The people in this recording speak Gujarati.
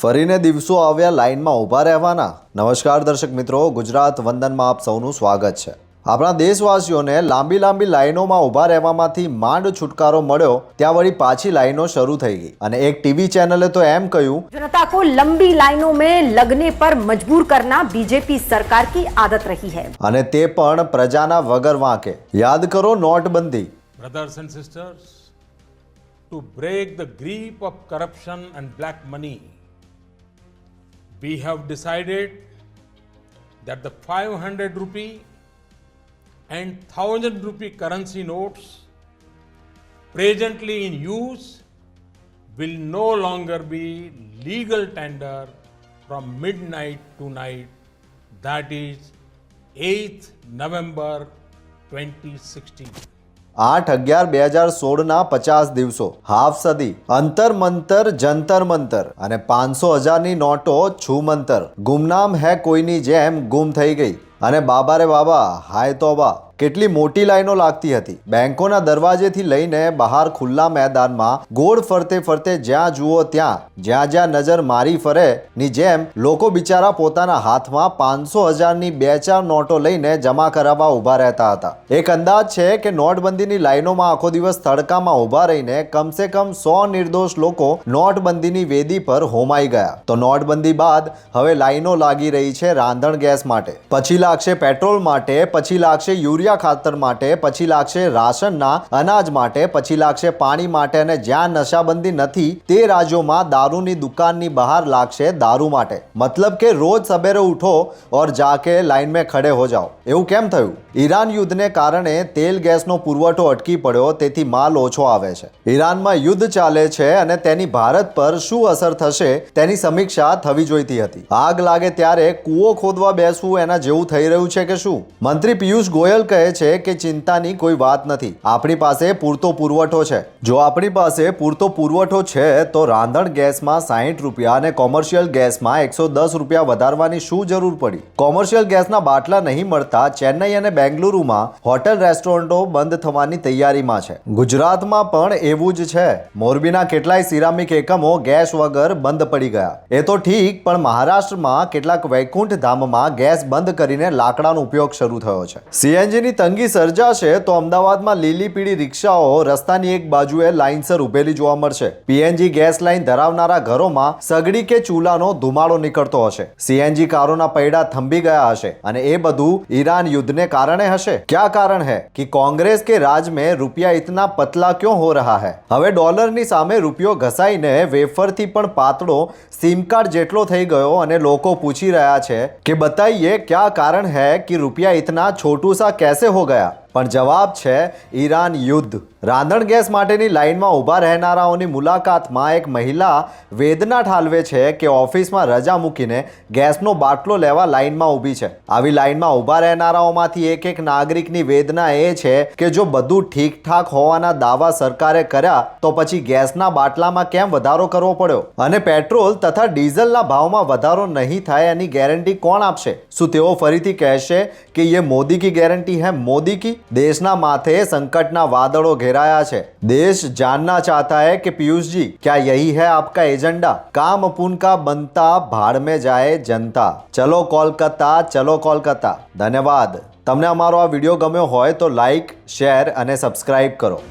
ફરીને દિવસો આવ્યા લાઇનમાં ઊભા રહેવાના। નમસ્કાર દર્શક મિત્રો, ગુજરાત વંદનમાં આપ સૌનું સ્વાગત છે। આપણા દેશવાસીઓને લાંબી લાંબી લાઇનોમાં ઊભા રહેવામાંથી માંડ છુટકારો મળ્યો, ત્યાં વળી પાછી લાઇનો શરૂ થઈ ગઈ અને એક ટીવી ચેનલે તો એમ કહ્યું, जनता को लंबी लाइनों में लगने पर मजबूर करना बीजेपी सरकार की आदत रही है। અને તે પણ પ્રજાના વગર વાંકે। યાદ કરો નોટબંધી। Brothers and sisters, to break the grip of corruption and black money, we have decided that the 500 rupee and 1000 rupee currency notes presently in use will no longer be legal tender from midnight to night, that is 8th November 2016. 8/11/2016 50 દિવસો, હાફ સદી, અંતર મંતર જંતર મંતર અને 500,000ની નોટો છૂમંતર, ગુમનામ હે કોઈની જેમ ગુમ થઈ ગઈ। અને બાબા રે બાબા, હાય તોબા, કેટલી મોટી લાઈનો લાગતી હતી। બેંકોના દરવાજેથી લઈને બહાર ખુલ્લા મેદાનમાં ગોળ ફરતે ફરતે જ્યાં જુઓ ત્યાં, જ્યાં જ્યાં નજર મારી ફરે ની જેમ લોકો બિચારા પોતાના હાથમાં 500,000ની 2-4 નોટો લઈને જમા કરાવવા ઊભા રહેતા હતા। એક અંદાજ છે કે નોટબંધીની લાઈનોમાં આખો દિવસ તડકામાં ઊભા રહીને કમસે કમ 100 નિર્દોષ લોકો નોટબંધીની વેદી પર હોમાઈ ગયા। તો નોટબંધી બાદ હવે લાઈનો લાગી રહી છે રાંધણ ગેસ માટે, પછી લાગશે પેટ્રોલ માટે, પછી લાગશે યુરિયા ખાતર માટે, પછી લાગશે રાશનના અનાજ માટે, પછી લાગશે પાણી માટે અને જ્યાં નશાબંધી નથી તે રાજ્યોમાં દારૂની દુકાનની બહાર લાગશે દારૂ માટે। मतलब કે રોજ સવેરે ઉઠો और जाके लाइन में खड़े हो जाओ। એવું કેમ થયું? ઈરાન યુદ્ધને કારણે તેલ ગેસનો પુરવઠો અટકી પડ્યો, તેથી માલ ઓછો આવે છે। ઈરાનમાં યુદ્ધ ચાલે છે અને તેની ભારત પર શું અસર થશે તેની સમીક્ષા થવી જોઈતી હતી। આગ લાગે ત્યારે કૂવો ખોદવા બેસવું એના જેવું થઈ રહ્યું છે કે શું? મંત્રી પિયુષ ગોયલ કહે છે કે ચિંતાની કોઈ વાત નથી, આપણી પાસે પૂરતો પુરવઠો છે। જો આપણી પાસે પૂરતો પુરવઠો છે તો રાંધણ ગેસમાં 60 રૂપિયા અને કોમર્શિયલ ગેસમાં 110 રૂપિયા વધારવાની શું જરૂર પડી? કોમર્શિયલ ગેસના બાટલા નહીં મળતા ચેન્નઈ અને બેંગલુરુમાં હોટેલ રેસ્ટોરન્ટો બંધ થવાની તૈયારીમાં છે। ગુજરાતમાં પણ એવું જ છે। મોરબીના કેટલાય સિરામિક એકમો ગેસ વગર બંધ પડી ગયા। એ તો ઠીક, પણ મહારાષ્ટ્રમાં કેટલાક વૈકુંઠ ધામમાં ગેસ બંધ કરીને લાકડાનો ઉપયોગ શરૂ થયો છે। સીએનજીની તંગી સર્જાશે તો અમદાવાદમાં લીલી પીળી રિક્ષાઓ રસ્તાની એક બાજુએ લાઇનસર ઉભેલી જોવા મળશે। પીએનજી ગેસ લાઇન ધરાવનારા ઘરોમાં સગડી કે ચૂલાનો ધુમાડો નીકળતો હશે। સીએનજી કારોના પૈડા થંભી ગયા હશે અને એ બધું ईरान युद्ध ने कारण हशे। क्या कारण है कि कांग्रेस के राज में रुपया इतना पतला क्यों हो रहा है? હવે ડોલરની સામે રૂપિયો ઘસાઈને વેફરથી પણ પાતળો સિમ કાર્ડ જેટલો થઈ ગયો અને લોકો પૂછી રહ્યા છે કે બતાइए क्या कारण है कि रुपया इतना छोटू सा कैसे हो गया? પણ જવાબ છે ઈરાન યુદ્ધ। રાંધણ ગેસ માટેની લાઇનમાં ઊભા રહેનારાઓની મુલાકાતમાં એક મહિલા વેદના ઠાલવે છે કે ઓફિસમાં રજા મૂકીને ગેસનો બાટલો લેવા લાઇનમાં ઊભી છે। આવી લાઇનમાં ઊભા રહેનારાઓમાંથી એક નાગરિકની વેદના એ છે કે જો બધું ઠીકઠાક હોવાના દાવા સરકારે કર્યા તો પછી ગેસના બાટલામાં કેમ વધારો કરવો પડ્યો? અને પેટ્રોલ તથા ડીઝલના ભાવમાં વધારો નહીં થાય એની ગેરંટી કોણ આપશે? શું તેઓ ફરીથી કહેશે કે ये मोदी की गारंटी है, मोदी की? देशना माथे संकटना वादळो घेराया छे। देश जानना चाहता है कि पीयूष जी क्या यही है आपका एजेंडा? काम अपुन का बनता भाड़ में जाए जनता। चलो कोलकाता, चलो कोलकाता। धन्यवाद। તમને અમારો આ વિડીયો ગમ્યો હોય તો લાઈક, શેર અને સબસ્ક્રાઇબ કરો।